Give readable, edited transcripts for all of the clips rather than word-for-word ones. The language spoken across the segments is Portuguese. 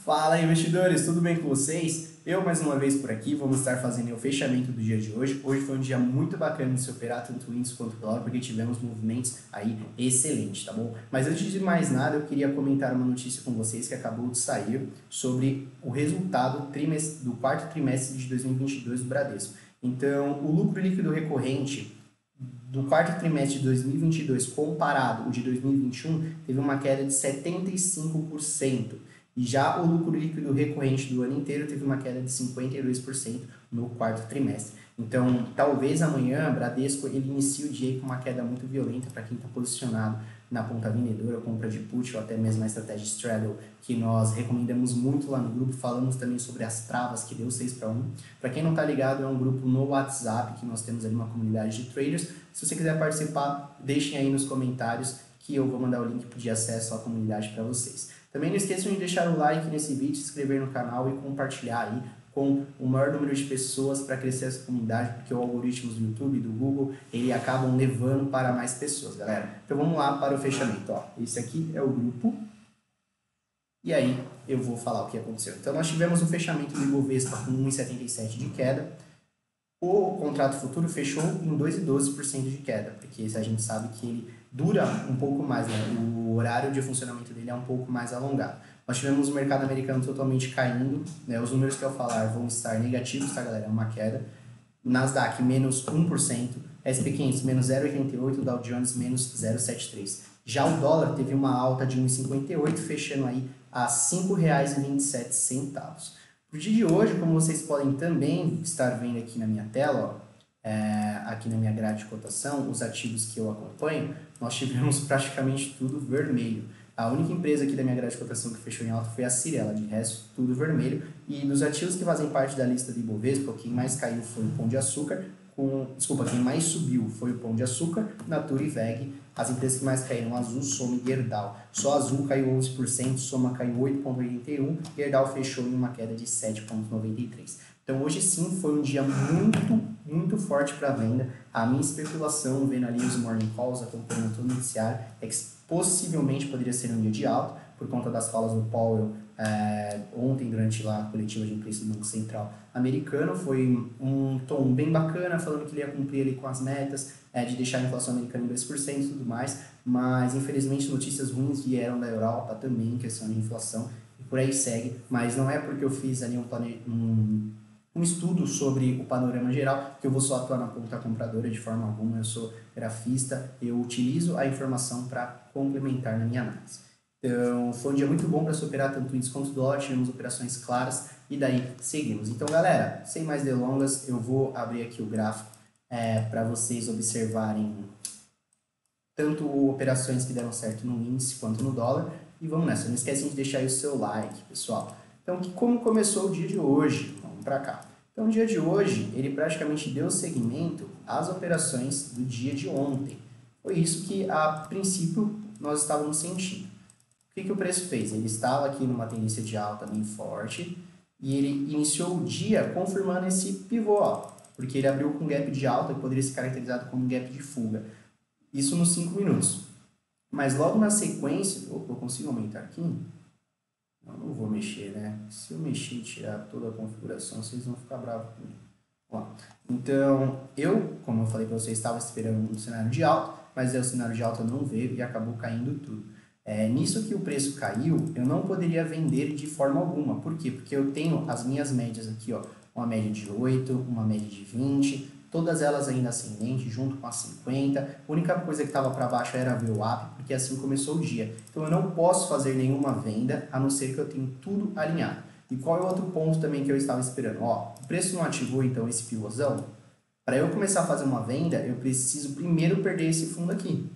Fala investidores, tudo bem com vocês? Eu mais uma vez por aqui, vamos estar fazendo o fechamento do dia de hoje. Hoje foi um dia muito bacana de se operar tanto o índice quanto o dólar, porque tivemos movimentos aí excelentes, tá bom? Mas antes de mais nada, eu queria comentar uma notícia com vocês que acabou de sair sobre o resultado do quarto trimestre de 2022 do Bradesco. Então, o lucro líquido recorrente do quarto trimestre de 2022 comparado ao de 2021 teve uma queda de 75%. E já o lucro líquido recorrente do ano inteiro teve uma queda de 52% no quarto trimestre. Então, talvez amanhã, Bradesco ele inicie o dia com uma queda muito violenta para quem está posicionado na ponta vendedora, compra de put ou até mesmo a estratégia straddle, que nós recomendamos muito lá no grupo. Falamos também sobre as travas, que deu 6-1. Para quem não está ligado, é um grupo no WhatsApp, que nós temos ali uma comunidade de traders. Se você quiser participar, deixem aí nos comentários que eu vou mandar o link de acesso à comunidade para vocês. Também não esqueçam de deixar o like nesse vídeo, se inscrever no canal e compartilhar aí com o maior número de pessoas para crescer essa comunidade, porque os algoritmos do YouTube e do Google, ele acabam levando para mais pessoas, galera. Então vamos lá para o fechamento. Ó, esse aqui é o grupo. E aí eu vou falar o que aconteceu. Então nós tivemos um fechamento do Ibovespa com 1,77 de queda. O contrato futuro fechou em 2,12% de queda, porque a gente sabe que ele dura um pouco mais, né? O horário de funcionamento dele é um pouco mais alongado. Nós tivemos o mercado americano totalmente caindo, né? Os números que eu falar vão estar negativos, tá, galera? É uma queda. Nasdaq, menos 1%, SP500, menos 0,88%, Dow Jones, menos 0,73%. Já o dólar teve uma alta de 1,58, fechando aí a R$ 5,27. No dia de hoje, como vocês podem também estar vendo aqui na minha tela, ó, aqui na minha grade de cotação, os ativos que eu acompanho, nós tivemos praticamente tudo vermelho. A única empresa aqui da minha grade de cotação que fechou em alta foi a Cyrela, de resto tudo vermelho. E dos ativos que fazem parte da lista de Ibovespa, quem mais caiu foi o Pão de Açúcar, quem mais subiu foi o Pão de Açúcar, Natura e VEG. As empresas que mais caíram, Azul, Soma e Gerdau. Só Azul caiu 11%, Soma caiu 8,81%, Gerdau fechou em uma queda de 7,93%. Então hoje sim foi um dia muito forte para a venda. A minha especulação, vendo ali os morning calls, acompanhando todo o noticiário, é que possivelmente poderia ser um dia de alta, por conta das falas do Powell ontem durante a coletiva de imprensa do Banco Central americano. Foi um tom bem bacana, falando que ele ia cumprir ali com as metas de deixar a inflação americana em 2% e tudo mais, mas infelizmente notícias ruins vieram da Europa também em questão de inflação, e por aí segue. Mas não é porque eu fiz ali um estudo sobre o panorama geral que eu vou só atuar na ponta compradora de forma alguma. Eu sou grafista, eu utilizo a informação para complementar na minha análise. Então, foi um dia muito bom para se operar tanto o índice quanto o dólar, tivemos operações claras e daí seguimos. Então, galera, sem mais delongas, eu vou abrir aqui o gráfico para vocês observarem tanto operações que deram certo no índice quanto no dólar. E vamos nessa, não esquecem de deixar aí o seu like, pessoal. Então, como começou o dia de hoje? Vamos para cá. Então, o dia de hoje, ele praticamente deu seguimento às operações do dia de ontem. Foi isso que, a princípio, nós estávamos sentindo. O que o preço fez? Ele estava aqui numa tendência de alta bem forte e ele iniciou o dia confirmando esse pivô, ó, porque ele abriu com gap de alta que poderia ser caracterizado como um gap de fuga. Isso nos 5 minutos. Mas logo na sequência, eu consigo aumentar aqui? Não vou mexer, né? Se eu mexer e tirar toda a configuração, vocês vão ficar bravos comigo. Ó, então, como eu falei para vocês, estava esperando um cenário de alta, mas o cenário de alta não veio e acabou caindo tudo. Nisso que o preço caiu, eu não poderia vender de forma alguma. Por quê? Porque eu tenho as minhas médias aqui, ó, uma média de 8, uma média de 20, todas elas ainda ascendentes, junto com as 50. A única coisa que estava para baixo era a VWAP, porque assim começou o dia. Então eu não posso fazer nenhuma venda, a não ser que eu tenha tudo alinhado. E qual é o outro ponto também que eu estava esperando? Ó, o preço não ativou então esse pivôzão. Para eu começar a fazer uma venda, eu preciso primeiro perder esse fundo aqui.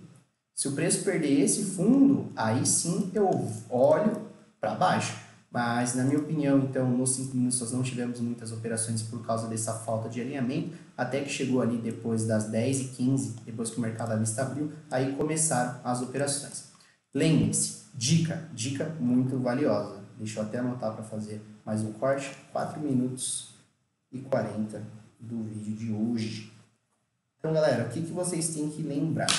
Se o preço perder esse fundo, aí sim eu olho para baixo. Mas, na minha opinião, então, nos 5 minutos nós não tivemos muitas operações por causa dessa falta de alinhamento, até que chegou ali depois das 10h15, depois que o mercado à vista abriu, aí começaram as operações. Lembre-se, dica muito valiosa. Deixa eu até anotar para fazer mais um corte, 4 minutos e 40 do vídeo de hoje. Então, galera, o que vocês têm que lembrar?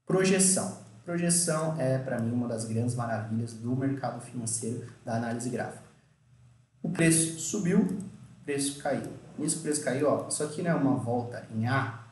Projeção. Projeção é, para mim, uma das grandes maravilhas do mercado financeiro da análise gráfica. O preço subiu, o preço caiu. Nisso o preço caiu, ó, isso aqui não é uma volta em A,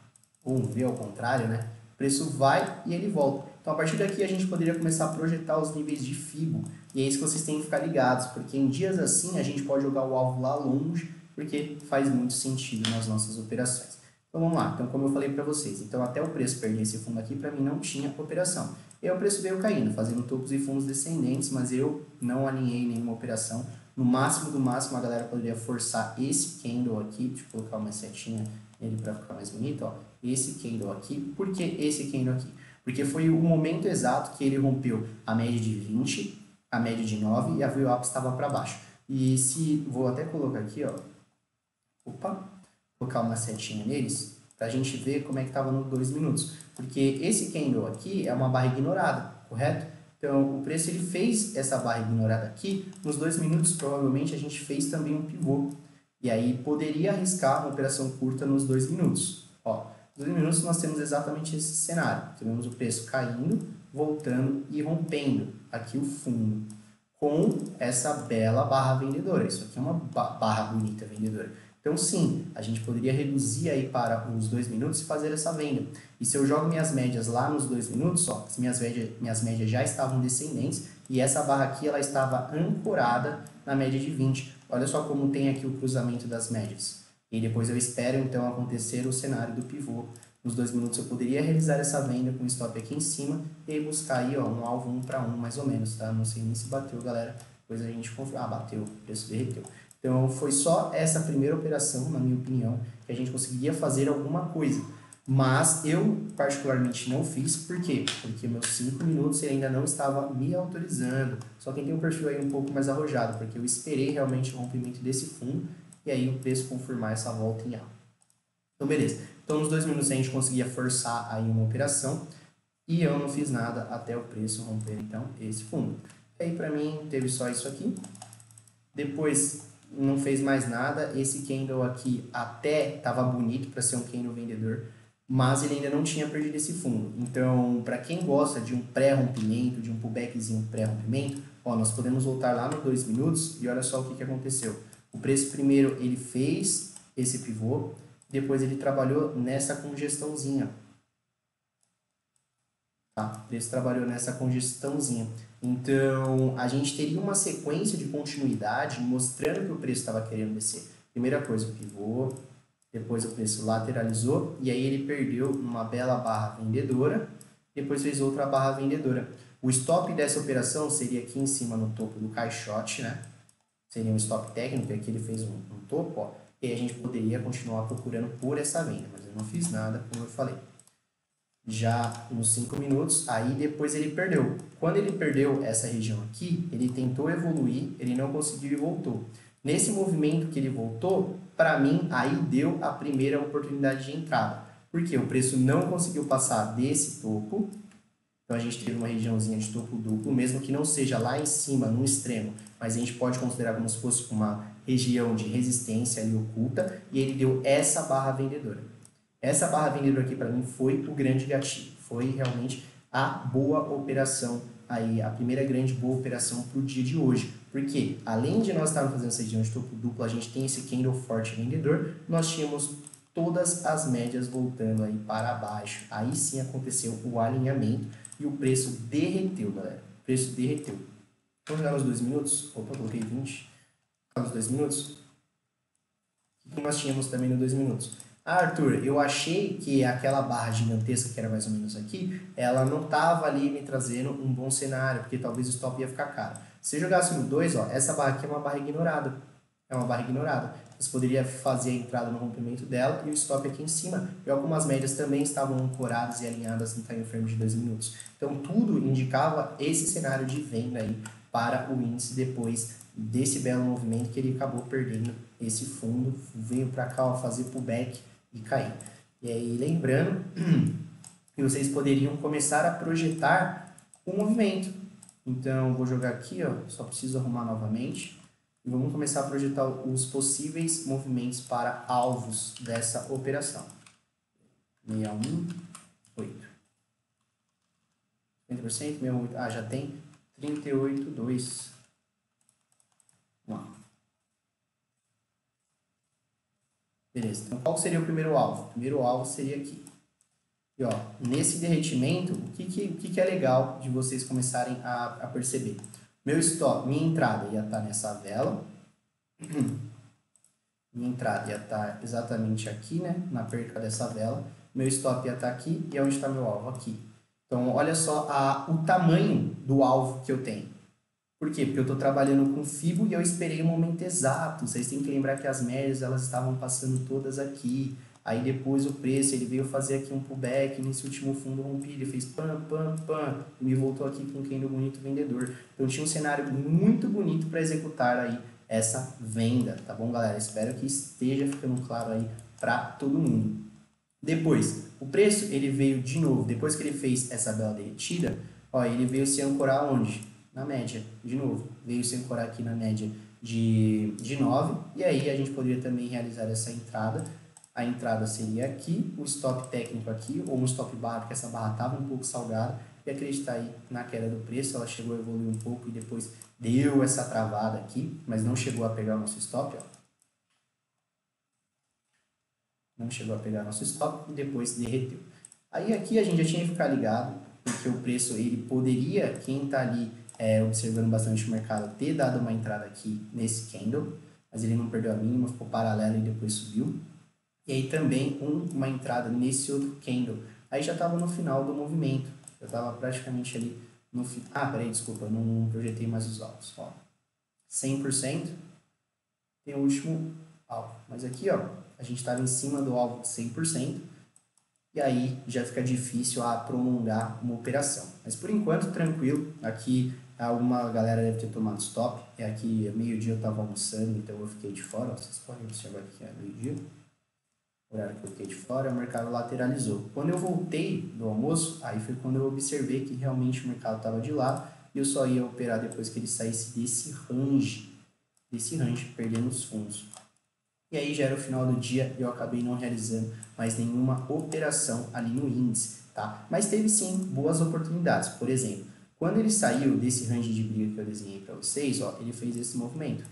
ou um V ao contrário, né? O preço vai e ele volta. Então, a partir daqui, a gente poderia começar a projetar os níveis de FIBO. E é isso que vocês têm que ficar ligados, porque em dias assim, a gente pode jogar o alvo lá longe, porque faz muito sentido nas nossas operações. Então, vamos lá. Então, como eu falei para vocês, então até o preço perder esse fundo aqui, para mim não tinha operação. E aí o preço veio caindo, fazendo topos e fundos descendentes, mas eu não alinhei nenhuma operação. No máximo do máximo, a galera poderia forçar esse candle aqui, deixa eu colocar uma setinha nele para ficar mais bonito, ó. Esse candle aqui. Por que esse candle aqui? Porque foi o momento exato que ele rompeu a média de 20, a média de 9 e a VWAP estava para baixo. E se, vou até colocar aqui, ó, colocar uma setinha neles, para a gente ver como é que estava nos 2 minutos. Porque esse candle aqui é uma barra ignorada, correto? Então, o preço ele fez essa barra ignorada aqui, nos 2 minutos provavelmente a gente fez também um pivô. E aí poderia arriscar uma operação curta nos 2 minutos. Ó, nos 2 minutos nós temos exatamente esse cenário. Temos o preço caindo, voltando e rompendo aqui o fundo com essa bela barra vendedora. Isso aqui é uma barra bonita vendedora. Então, sim, a gente poderia reduzir aí para os 2 minutos e fazer essa venda. E se eu jogo minhas médias lá nos 2 minutos, ó, minhas médias já estavam descendentes e essa barra aqui ela estava ancorada na média de 20. Olha só como tem aqui o cruzamento das médias. E depois eu espero, então, acontecer o cenário do pivô. Nos 2 minutos eu poderia realizar essa venda com stop aqui em cima e buscar aí, ó, um alvo 1 para 1 mais ou menos, tá? Não sei nem se bateu, galera. Depois a gente confirma. Ah, bateu, o preço derreteu. Então, foi só essa primeira operação, na minha opinião, que a gente conseguia fazer alguma coisa. Mas eu, particularmente, não fiz. Por quê? Porque meus 5 minutos ele ainda não estava me autorizando. Só quem tem um perfil aí um pouco mais arrojado, porque eu esperei realmente o rompimento desse fundo e aí o preço confirmar essa volta em alta. Então, beleza. Então, nos 2 minutos a gente conseguia forçar aí uma operação e eu não fiz nada até o preço romper, então, esse fundo. E aí, para mim, teve só isso aqui. Depois não fez mais nada. Esse candle aqui até estava bonito para ser um candle vendedor, mas ele ainda não tinha perdido esse fundo. Então, para quem gosta de um pré-rompimento, de um pullbackzinho pré-rompimento, ó, nós podemos voltar lá nos 2 minutos e olha só o que aconteceu. O preço primeiro ele fez esse pivô, depois ele trabalhou nessa congestãozinha. Tá? O preço trabalhou nessa congestãozinha. Então, a gente teria uma sequência de continuidade mostrando que o preço estava querendo descer. Primeira coisa, o pivô, depois o preço lateralizou e aí ele perdeu uma bela barra vendedora, depois fez outra barra vendedora. O stop dessa operação seria aqui em cima no topo do caixote, né? Seria um stop técnico, aqui ele fez um topo, ó, e aí a gente poderia continuar procurando por essa venda, mas eu não fiz nada, como eu falei. Já nos 5 minutos, aí depois ele perdeu. Quando ele perdeu essa região aqui, ele tentou evoluir, ele não conseguiu e voltou. Nesse movimento que ele voltou, para mim, aí deu a primeira oportunidade de entrada. Porque o preço não conseguiu passar desse topo, então a gente teve uma regiãozinha de topo duplo, mesmo que não seja lá em cima, no extremo, mas a gente pode considerar como se fosse uma região de resistência ali oculta, e ele deu essa barra vendedora. Essa barra vendedora aqui para mim foi o grande gatilho, foi realmente a boa operação aí, a primeira grande boa operação para o dia de hoje. Porque além de nós estarmos fazendo essa região de topo duplo, a gente tem esse candle forte vendedor, nós tínhamos todas as médias voltando aí para baixo. Aí sim aconteceu o alinhamento e o preço derreteu, galera. O preço derreteu. Vamos jogar nos 2 minutos? Opa, coloquei 20. Nos 2 minutos? O que nós tínhamos também nos 2 minutos? Ah, Arthur, eu achei que aquela barra gigantesca, que era mais ou menos aqui, ela não estava ali me trazendo um bom cenário, porque talvez o stop ia ficar caro. Se eu jogasse no 2, ó, essa barra aqui é uma barra ignorada. É uma barra ignorada. Você poderia fazer a entrada no rompimento dela e o stop aqui em cima. E algumas médias também estavam ancoradas e alinhadas no time frame de 2 minutos. Então, tudo indicava esse cenário de venda aí para o índice depois desse belo movimento que ele acabou perdendo esse fundo, veio para cá ó, fazer pullback e cair. E aí, lembrando que vocês poderiam começar a projetar o movimento. Então, vou jogar aqui, ó, só preciso arrumar novamente. E vamos começar a projetar os possíveis movimentos para alvos dessa operação. 618. 50%, 68, já tem 38,2. Vamos lá. Beleza, então qual seria o primeiro alvo? O primeiro alvo seria aqui. E ó, nesse derretimento, o que é legal de vocês começarem a perceber? Meu stop, minha entrada ia estar nessa vela. Minha entrada ia estar exatamente aqui, né? Na perca dessa vela. Meu stop ia estar aqui e onde está meu alvo? Aqui. Então, olha só o tamanho do alvo que eu tenho. Por quê? Porque eu estou trabalhando com FIBO e eu esperei o momento exato. Vocês têm que lembrar que as médias elas estavam passando todas aqui. Aí depois o preço, ele veio fazer aqui um pullback, nesse último fundo rompido, ele fez pam, pam, pam, e me voltou aqui com um candle bonito vendedor. Então tinha um cenário muito bonito para executar aí essa venda, tá bom, galera? Espero que esteja ficando claro aí para todo mundo. Depois, o preço, ele veio de novo, depois que ele fez essa bela derretida, ó, ele veio se ancorar onde? Na média, de novo, veio se ancorar aqui na média de 9, e aí a gente poderia também realizar essa entrada. A entrada seria aqui, o stop técnico aqui, ou um stop barra, porque essa barra estava um pouco salgada, e acreditar aí na queda do preço, ela chegou a evoluir um pouco e depois deu essa travada aqui, mas não chegou a pegar o nosso stop, ó. Não chegou a pegar nosso stop e depois derreteu. Aí aqui a gente já tinha que ficar ligado, porque o preço ele poderia, quem está ali observando bastante o mercado, ter dado uma entrada aqui nesse candle, mas ele não perdeu a mínima, ficou paralelo e depois subiu. E aí também uma entrada nesse outro candle. Aí já estava no final do movimento. Eu estava praticamente ali no final. Peraí, desculpa, eu não projetei mais os alvos. Ó, 100% tem o último alvo. Mas aqui, ó, a gente estava em cima do alvo de 100%. E aí já fica difícil prolongar uma operação. Mas por enquanto, tranquilo. Aqui alguma galera deve ter tomado stop. É aqui, meio-dia eu estava almoçando, então eu fiquei de fora. Ó, vocês podem observar que é meio-dia. Horário que eu fiquei de fora, o mercado lateralizou. Quando eu voltei do almoço, aí foi quando eu observei que realmente o mercado estava de lado e eu só ia operar depois que ele saísse desse range, perdendo os fundos. E aí já era o final do dia e eu acabei não realizando mais nenhuma operação ali no índice, tá? Mas teve sim boas oportunidades. Por exemplo, quando ele saiu desse range de briga que eu desenhei para vocês, ó, ele fez esse movimento.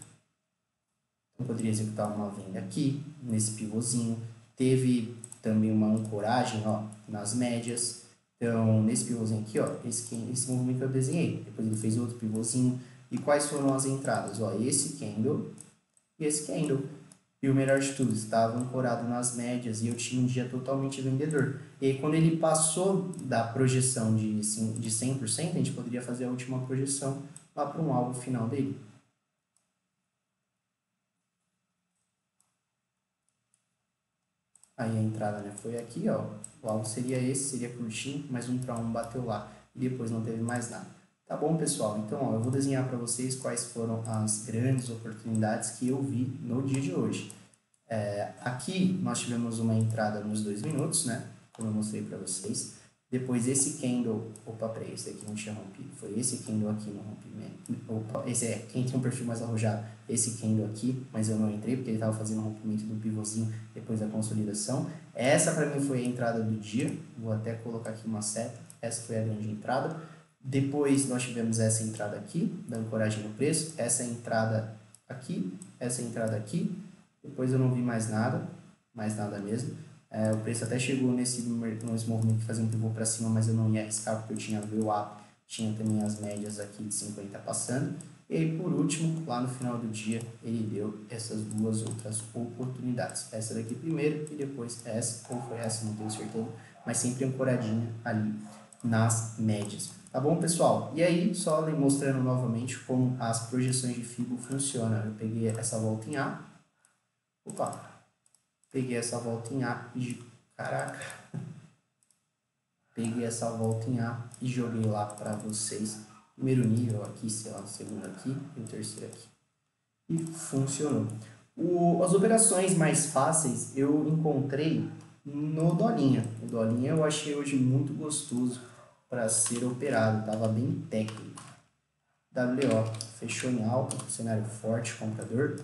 Eu poderia executar uma venda aqui, nesse pivôzinho. Teve também uma ancoragem, ó, nas médias. Então, nesse pivôzinho aqui, ó, esse movimento que eu desenhei. Depois ele fez outro pivôzinho. E quais foram as entradas? Ó, esse candle e esse candle. E o melhor de tudo, estava ancorado nas médias e eu tinha um dia totalmente vendedor. E aí, quando ele passou da projeção de 100%, a gente poderia fazer a última projeção lá para um alvo final dele. Aí a entrada, né, foi aqui, ó. O alvo seria esse, seria curtinho, mas 1 para 1 bateu lá. E depois não teve mais nada. Tá bom, pessoal? Então, ó, eu vou desenhar para vocês quais foram as grandes oportunidades que eu vi no dia de hoje. Aqui nós tivemos uma entrada nos 2 minutos, né? Como eu mostrei para vocês. Depois esse candle, peraí, esse aqui não tinha rompido, foi esse candle aqui no rompimento. Esse quem tem um perfil mais arrojado, esse candle aqui, mas eu não entrei porque ele estava fazendo o rompimento do pivôzinho depois da consolidação. Essa para mim foi a entrada do dia, vou até colocar aqui uma seta, essa foi a grande entrada. Depois nós tivemos essa entrada aqui, da ancoragem no preço, essa entrada aqui, essa entrada aqui. Depois eu não vi mais nada mesmo. O preço até chegou nesse movimento de fazer um pivô para cima, mas eu não ia arriscar porque eu tinha VWAP, tinha também as médias aqui de 50 passando. E aí, por último, lá no final do dia, ele deu essas duas outras oportunidades. Essa daqui primeiro e depois essa, ou foi essa, não tenho certeza, mas sempre ancoradinha ali nas médias. Tá bom, pessoal? E aí, só mostrando novamente como as projeções de FIBO funcionam. Eu peguei essa volta em A. Peguei essa volta em A e... Caraca! Peguei essa volta em A e joguei lá para vocês. Primeiro nível aqui, sei lá, o segundo aqui e o terceiro aqui. E funcionou. As operações mais fáceis eu encontrei no Dolinha. O Dolinha eu achei hoje muito gostoso para ser operado. Tava bem técnico. WO fechou em alta, cenário forte, comprador.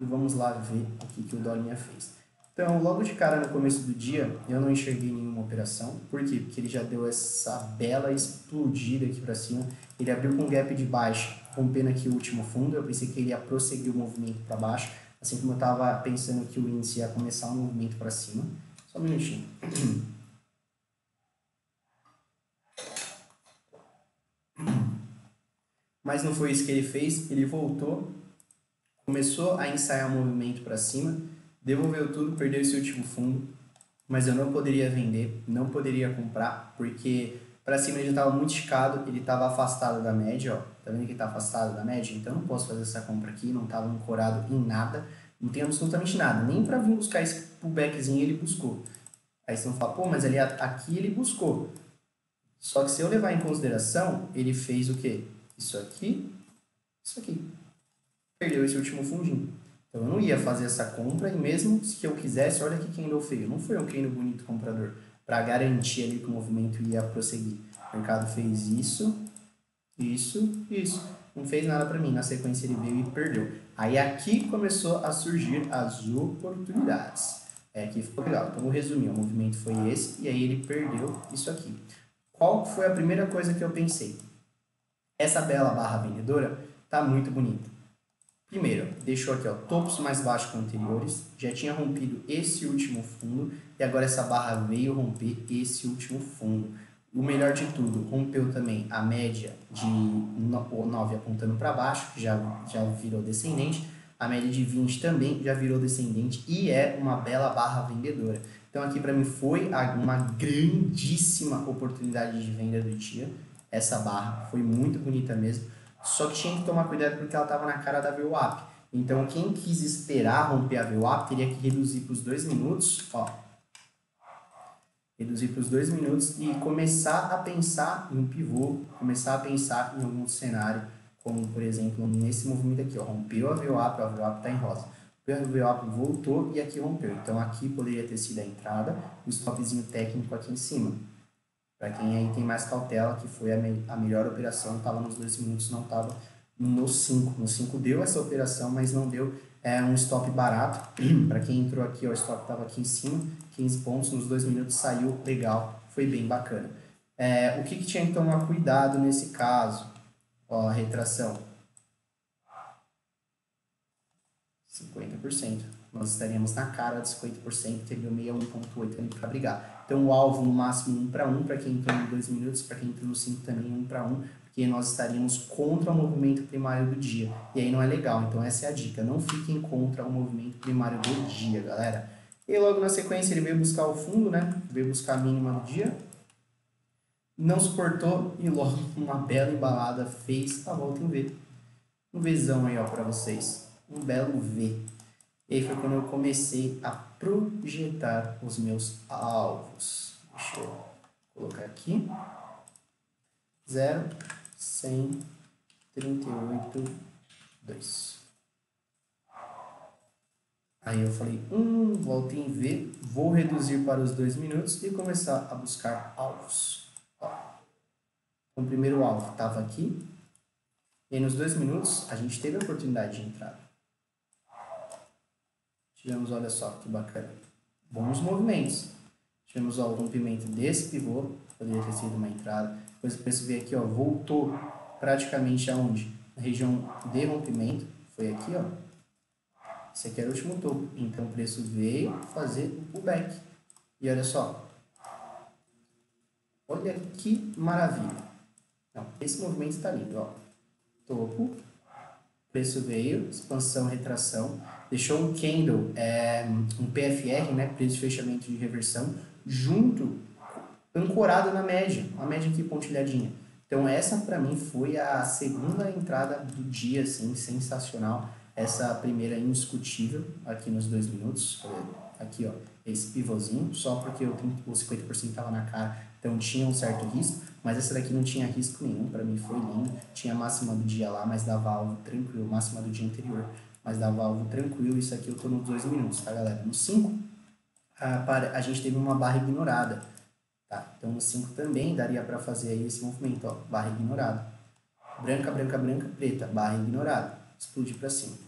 E vamos lá ver o que o Dolinha fez. Então, logo de cara no começo do dia, eu não enxerguei nenhuma operação. Por quê? Porque ele já deu essa bela explodida aqui para cima. Ele abriu com gap de baixa, rompendo aqui o último fundo. Eu pensei que ele ia prosseguir o movimento para baixo, assim como eu estava pensando que o índice ia começar um movimento para cima. Só um minutinho. Mas não foi isso que ele fez. Ele voltou, começou a ensaiar o movimento para cima, devolveu tudo, perdeu esse último fundo, mas eu não poderia vender, não poderia comprar, porque para cima ele já estava muito esticado, ele estava afastado da média, ó, tá vendo que ele está afastado da média? Então eu não posso fazer essa compra aqui, não estava ancorado em nada, não tem absolutamente nada, nem para vir buscar esse pullbackzinho ele buscou. Aí você não fala, pô, mas ali aqui ele buscou. Só que se eu levar em consideração, ele fez o quê? Isso aqui, isso aqui. Perdeu esse último fundinho. Então eu não ia fazer essa compra e mesmo que eu quisesse, olha que candle feio. Não foi um candle bonito comprador para garantir ali que o movimento ia prosseguir. O mercado fez isso, isso, isso. Não fez nada para mim. Na sequência ele veio e perdeu. Aí aqui começou a surgir as oportunidades. Aqui ficou legal. Então vou resumir. O movimento foi esse e aí ele perdeu isso aqui. Qual foi a primeira coisa que eu pensei? Essa bela barra vendedora tá muito bonita. Primeiro, deixou aqui ó, topos mais baixos que anteriores, já tinha rompido esse último fundo e agora essa barra veio romper esse último fundo. O melhor de tudo, rompeu também a média de 9 apontando para baixo, que já virou descendente, a média de 20 também já virou descendente e é uma bela barra vendedora. Então aqui para mim foi uma grandíssima oportunidade de venda do dia, essa barra foi muito bonita mesmo. Só que tinha que tomar cuidado porque ela estava na cara da VWAP. Então, quem quis esperar romper a VWAP teria que reduzir para os 2 minutos, ó. Reduzir para os 2 minutos e começar a pensar em um pivô, começar a pensar em algum cenário, como, por exemplo, nesse movimento aqui, ó. Rompeu a VWAP está em rosa. A VWAP voltou e aqui rompeu. Então, aqui poderia ter sido a entrada, o stopzinho técnico aqui em cima. Para quem aí tem mais cautela, que foi a melhor operação, estava nos 2 minutos, não estava no 5. No 5 deu essa operação, mas não deu um stop barato. Para quem entrou aqui, ó, o stop estava aqui em cima, 15 pontos, nos 2 minutos saiu legal, foi bem bacana. O que tinha que tomar cuidado nesse caso? Ó, a retração. 50%. Nós estaríamos na cara de 50%, teria o 61,8 ali para brigar. Então, o alvo no máximo 1 para 1, para quem entrou em 2 minutos, para quem entrou no 5 também 1 para 1, porque nós estaríamos contra o movimento primário do dia. E aí não é legal, então essa é a dica. Não fiquem contra o movimento primário do dia, galera. E logo na sequência ele veio buscar o fundo, né? Veio buscar a mínima do dia. Não suportou e logo uma bela embalada fez a volta em V. Um Vzão aí, ó, para vocês. Um belo V. E aí foi quando eu comecei a projetar os meus alvos. Deixa eu colocar aqui. 0, 100, 38, 2. Aí eu falei, volta em V, vou reduzir para os 2 minutos e começar a buscar alvos. Ó. Então, o primeiro alvo estava aqui. E aí nos 2 minutos a gente teve a oportunidade de entrada. Tivemos, olha só, que bacana, bons movimentos. Tivemos ó, o rompimento desse pivô, poderia ter sido uma entrada. Depois o preço veio aqui, ó, voltou praticamente aonde? Na região de rompimento, foi aqui, ó. Esse aqui era o último topo. Então o preço veio fazer o pullback. E olha só. Olha que maravilha. Não, esse movimento está lindo, ó. Topo, preço veio, expansão, retração, deixou um candle, um PFR, né, preço de fechamento de reversão, junto, ancorado na média, a média aqui pontilhadinha. Então essa para mim foi a segunda entrada do dia, assim, sensacional. Essa primeira indiscutível, aqui nos 2 minutos, aqui ó, esse pivôzinho, só porque o 50% estava na cara, então tinha um certo risco, mas essa daqui não tinha risco nenhum, para mim foi lindo, tinha a máxima do dia lá, mas dava alvo tranquilo, máxima do dia anterior, mas dava alvo tranquilo, isso aqui eu tô nos 2 minutos, tá galera? No 5, a gente teve uma barra ignorada, tá? Então no 5 também daria para fazer aí esse movimento, ó, barra ignorada, branca, branca, branca, preta, barra ignorada, explode para cima.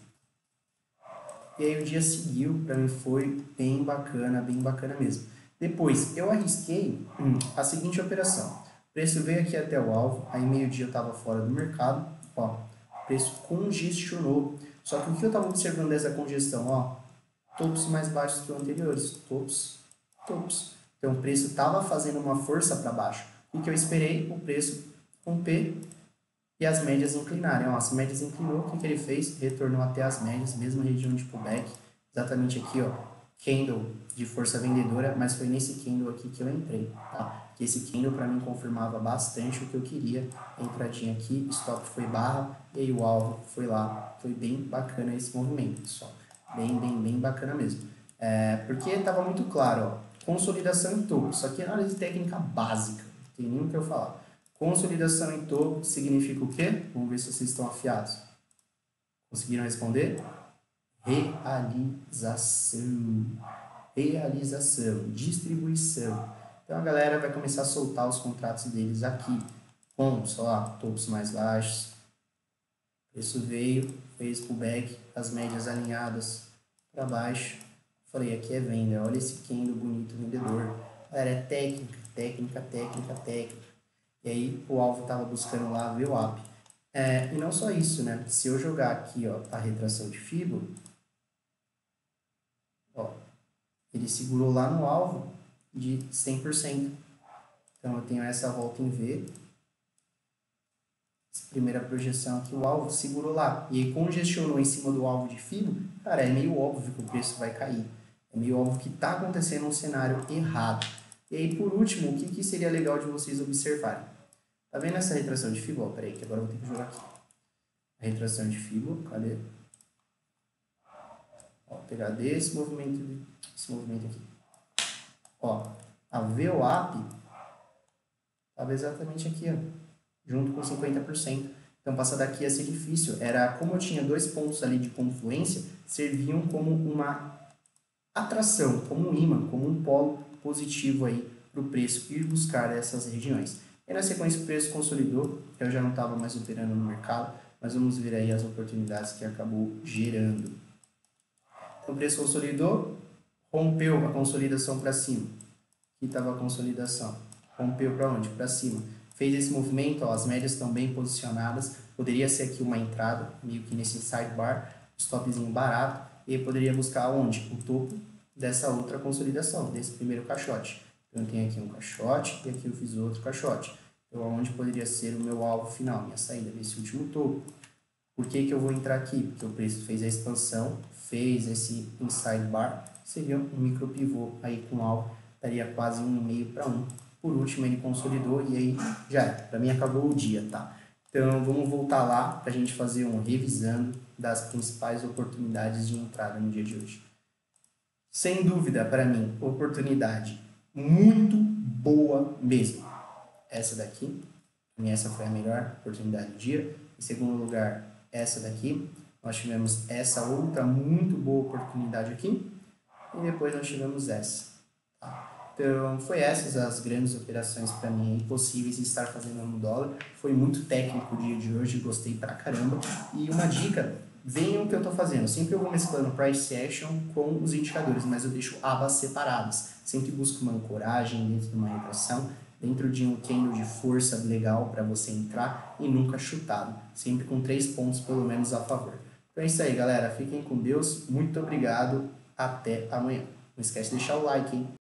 E aí o dia seguiu, para mim foi bem bacana mesmo. Depois, eu arrisquei a seguinte operação. O preço veio aqui até o alvo, aí meio-dia eu estava fora do mercado, ó, o preço congestionou. Só que o que eu estava observando dessa congestão, ó, topos mais baixos que os anteriores, topos. Então o preço estava fazendo uma força para baixo. O que eu esperei? O preço romper e as médias inclinarem. Ó, as médias inclinou, o que ele fez? Retornou até as médias, mesma região de pullback, exatamente aqui, ó, candle de força vendedora, mas foi nesse candle aqui que eu entrei, tá? Que esse candle para mim confirmava bastante o que eu queria. Entradinha aqui, stop foi barra, e aí o alvo foi lá. Foi bem bacana esse movimento, pessoal. Bem bacana mesmo. Porque estava muito claro, ó, consolidação em topo. Isso aqui é análise técnica básica, não tem nem o que eu falar. Consolidação em topo significa o quê? Vamos ver se vocês estão afiados. Conseguiram responder? Realização, distribuição. Então a galera vai começar a soltar os contratos deles aqui com, sei lá, topos mais baixos. O preço veio, fez pullback, as médias alinhadas para baixo. Falei, aqui é venda, olha esse candle bonito, vendedor. Galera, é técnica. E aí o alvo estava buscando lá ver o up. E não só isso, né? Se eu jogar aqui, ó, a retração de Fibo, ó, ele segurou lá no alvo de 100%. Então eu tenho essa volta em V. Essa primeira projeção aqui, o alvo segurou lá. E aí congestionou em cima do alvo de Fibo, cara, é meio óbvio que o preço vai cair. É meio óbvio que está acontecendo um cenário errado. E aí, por último, o que seria legal de vocês observarem? Tá vendo essa retração de Fibo? Ó, peraí, que agora eu vou ter que jogar aqui. A retração de Fibo, cadê? Ó, pegar desse movimento, esse movimento aqui. Ó, a VWAP estava exatamente aqui, ó, junto com 50%. Então, passar daqui ia ser difícil. Era, como eu tinha dois pontos ali de confluência, serviam como uma atração, como um imã, como um polo positivo aí para o preço ir buscar essas regiões. E na sequência o preço consolidou, eu já não estava mais operando no mercado, mas vamos ver aí as oportunidades que acabou gerando. Então o preço consolidou, rompeu a consolidação para cima. Aqui estava a consolidação, rompeu para onde? Para cima. Fez esse movimento, ó, as médias estão bem posicionadas, poderia ser aqui uma entrada, meio que nesse sidebar, stopzinho barato, e poderia buscar onde? O topo dessa outra consolidação, desse primeiro caixote. Então, eu tenho aqui um caixote e aqui eu fiz outro caixote. Então, onde poderia ser o meu alvo final, minha saída desse último topo. Por que eu vou entrar aqui? Porque o preço fez a expansão, fez esse inside bar, seria um micro pivô aí com alvo, daria quase 1,5 para 1. Por último, ele consolidou e aí já é. Para mim, acabou o dia, tá? Então, vamos voltar lá para a gente fazer um revisando das principais oportunidades de entrada no dia de hoje. Sem dúvida, para mim, oportunidade muito boa mesmo. Essa daqui, para mim essa foi a melhor oportunidade do dia. Em segundo lugar, essa daqui. Nós tivemos essa outra muito boa oportunidade aqui. E depois nós tivemos essa. Tá? Então, foi essas as grandes operações para mim possíveis de estar fazendo no dólar. Foi muito técnico o dia de hoje, gostei pra caramba. E uma dica, venham o que eu estou fazendo. Sempre eu vou mesclando price action com os indicadores, mas eu deixo abas separadas. Sempre busco uma ancoragem dentro de uma retração, dentro de um candle de força legal para você entrar e nunca chutado. Sempre com 3 pontos pelo menos a favor. Então é isso aí, galera. Fiquem com Deus. Muito obrigado. Até amanhã. Não esquece de deixar o like, hein?